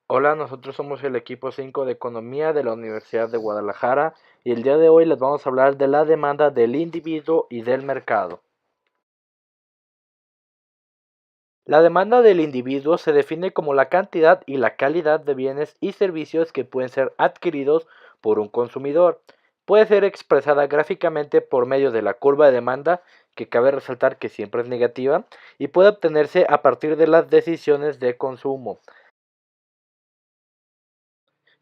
Hola, nosotros somos el equipo 5 de Economía de la Universidad de Guadalajara y el día de hoy les vamos a hablar de la demanda del individuo y del mercado. La demanda del individuo se define como la cantidad y la calidad de bienes y servicios que pueden ser adquiridos por un consumidor. Puede ser expresada gráficamente por medio de la curva de demanda, que cabe resaltar que siempre es negativa, y puede obtenerse a partir de las decisiones de consumo.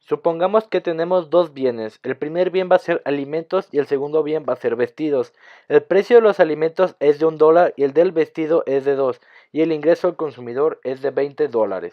Supongamos que tenemos dos bienes. El primer bien va a ser alimentos y el segundo bien va a ser vestidos. El precio de los alimentos es de $1 y el del vestido es de 2 y el ingreso al consumidor es de $20.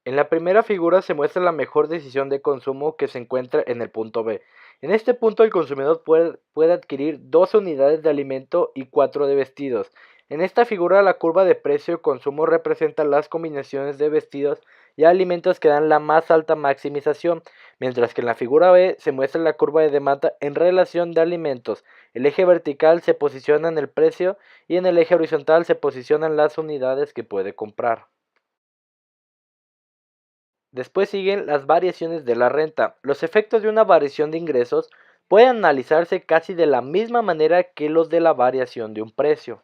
En la primera figura se muestra la mejor decisión de consumo que se encuentra en el punto B. En este punto el consumidor puede adquirir 12 unidades de alimento y 4 de vestidos. En esta figura la curva de precio y consumo representa las combinaciones de vestidos y alimentos que dan la más alta maximización, mientras que en la figura B se muestra la curva de demanda en relación de alimentos. El eje vertical se posiciona en el precio y en el eje horizontal se posicionan las unidades que puede comprar. Después siguen las variaciones de la renta. Los efectos de una variación de ingresos pueden analizarse casi de la misma manera que los de la variación de un precio.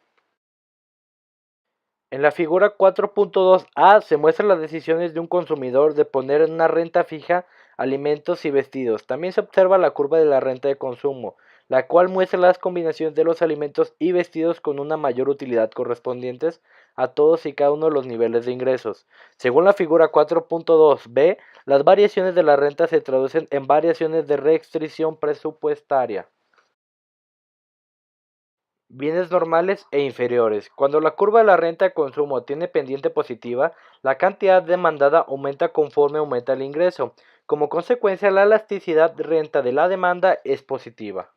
En la figura 4.2a se muestran las decisiones de un consumidor de poner en una renta fija alimentos y vestidos. También se observa la curva de la renta de consumo, la cual muestra las combinaciones de los alimentos y vestidos con una mayor utilidad correspondientes a todos y cada uno de los niveles de ingresos. Según la figura 4.2b, las variaciones de la renta se traducen en variaciones de restricción presupuestaria. Bienes normales e inferiores. Cuando la curva de la renta de consumo tiene pendiente positiva, la cantidad demandada aumenta conforme aumenta el ingreso. Como consecuencia, la elasticidad de renta de la demanda es positiva.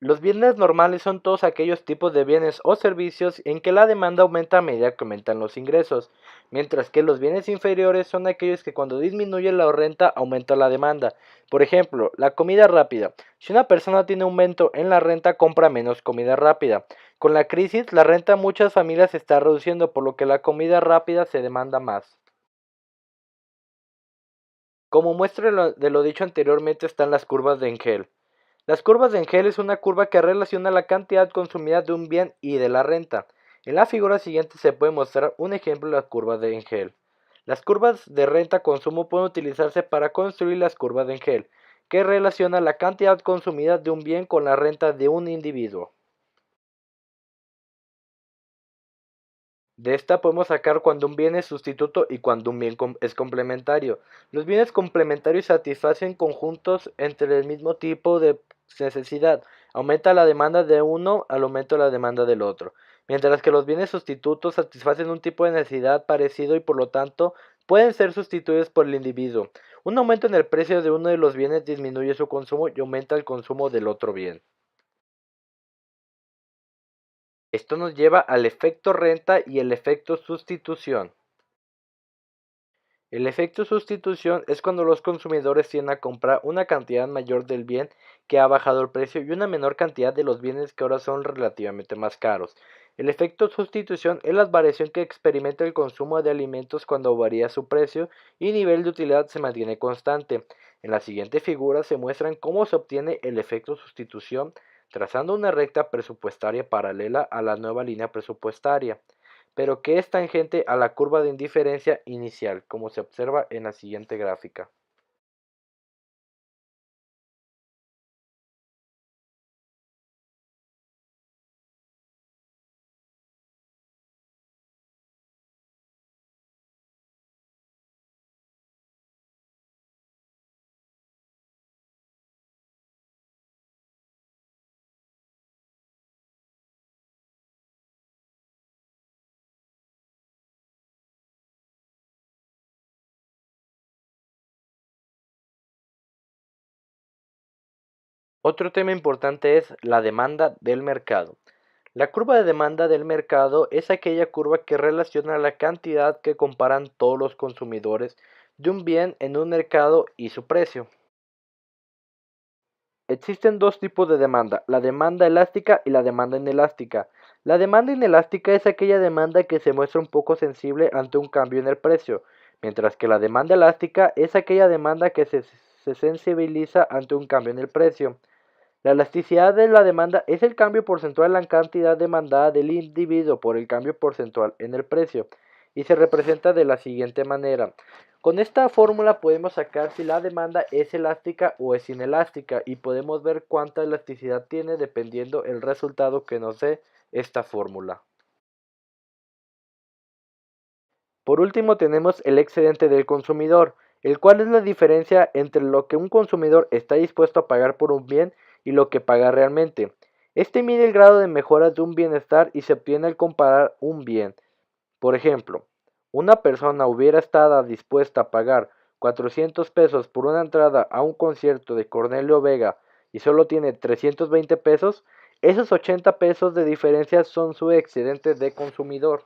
Los bienes normales son todos aquellos tipos de bienes o servicios en que la demanda aumenta a medida que aumentan los ingresos, mientras que los bienes inferiores son aquellos que cuando disminuye la renta aumenta la demanda. Por ejemplo, la comida rápida. Si una persona tiene aumento en la renta, compra menos comida rápida. Con la crisis, la renta en muchas familias se está reduciendo, por lo que la comida rápida se demanda más. Como muestra de lo dicho anteriormente están las curvas de Engel. Las curvas de Engel es una curva que relaciona la cantidad consumida de un bien y de la renta. En la figura siguiente se puede mostrar un ejemplo de las curvas de Engel. Las curvas de renta-consumo pueden utilizarse para construir las curvas de Engel, que relaciona la cantidad consumida de un bien con la renta de un individuo. De esta podemos sacar cuando un bien es sustituto y cuando un bien es complementario. Los bienes complementarios satisfacen conjuntos entre el mismo tipo de necesidad. Aumenta la demanda de uno al aumento de la demanda del otro. Mientras que los bienes sustitutos satisfacen un tipo de necesidad parecido y por lo tanto pueden ser sustituidos por el individuo. Un aumento en el precio de uno de los bienes disminuye su consumo y aumenta el consumo del otro bien. Esto nos lleva al efecto renta y el efecto sustitución. El efecto sustitución es cuando los consumidores tienden a comprar una cantidad mayor del bien que ha bajado el precio y una menor cantidad de los bienes que ahora son relativamente más caros. El efecto sustitución es la variación que experimenta el consumo de alimentos cuando varía su precio y nivel de utilidad se mantiene constante. En la siguiente figura se muestran cómo se obtiene el efecto sustitución trazando una recta presupuestaria paralela a la nueva línea presupuestaria pero que es tangente a la curva de indiferencia inicial, como se observa en la siguiente gráfica. Otro tema importante es la demanda del mercado. La curva de demanda del mercado es aquella curva que relaciona la cantidad que comparan todos los consumidores de un bien en un mercado y su precio. Existen dos tipos de demanda, la demanda elástica y la demanda inelástica. La demanda inelástica es aquella demanda que se muestra un poco sensible ante un cambio en el precio. mientras que la demanda elástica es aquella demanda que se sensibiliza ante un cambio en el precio. La elasticidad de la demanda es el cambio porcentual en la cantidad demandada del individuo por el cambio porcentual en el precio y se representa de la siguiente manera. Con esta fórmula podemos sacar si la demanda es elástica o es inelástica y podemos ver cuánta elasticidad tiene dependiendo el resultado que nos dé esta fórmula. Por último tenemos el excedente del consumidor, el cual es la diferencia entre lo que un consumidor está dispuesto a pagar por un bien y lo que paga realmente. Este mide el grado de mejora de un bienestar y se obtiene al comparar un bien. Por ejemplo, una persona hubiera estado dispuesta a pagar 400 pesos por una entrada a un concierto de Cornelio Vega y solo tiene 320 pesos, esos 80 pesos de diferencia son su excedente de consumidor.